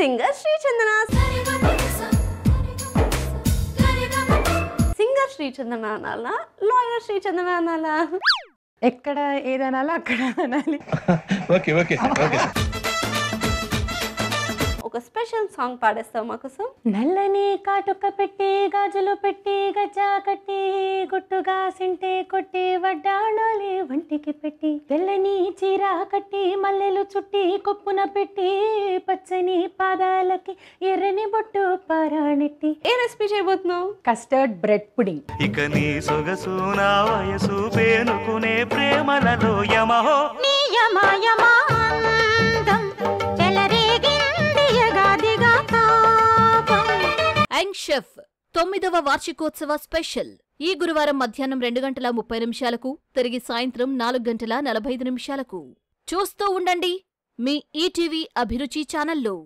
Singer Shri చందన. Singer Shri చందన అనాలా, lawyer Shri చందన అనాలా? ఎక్కడ ఏదనాలా అక్కడ అనాలి. Okay okay okay. ఒక స్పెషల్ సాంగ్ పాడేస్తావు మా కోసం. నల్లని కాటుక పెట్టి గాజులు పెట్టి గజ్జా కట్టి గుట్టుగా సింటే కొట్టి వడ్డాణాలి వంటికి పెట్టి తెల్లని చీర కట్టి మల్లెలు చుట్టి కొప్పున పెట్టి పచ్చని పాదాలకి ఎర్రని బొట్టు పారాణెట్టి. ఏ రెసిపీ చేయబోతున్నావు? Custard bread pudding. ఇక నీ సొగసు నా వయసు పేనుకునే ప్రేమలలో యమహో నీ యమయమా అందం చెలరేగింది యగాదిగా తాపం. యంగ్ షెఫ్ 9వ వార్షికోత్సవ స్పెషల్ ఈ గురువారం మధ్యాహ్నం 2:30 తిరిగి సాయంత్రం 4:45 చూస్తూ ఉండండి మీ ఈటీవీ అభిరుచి ఛానల్లో.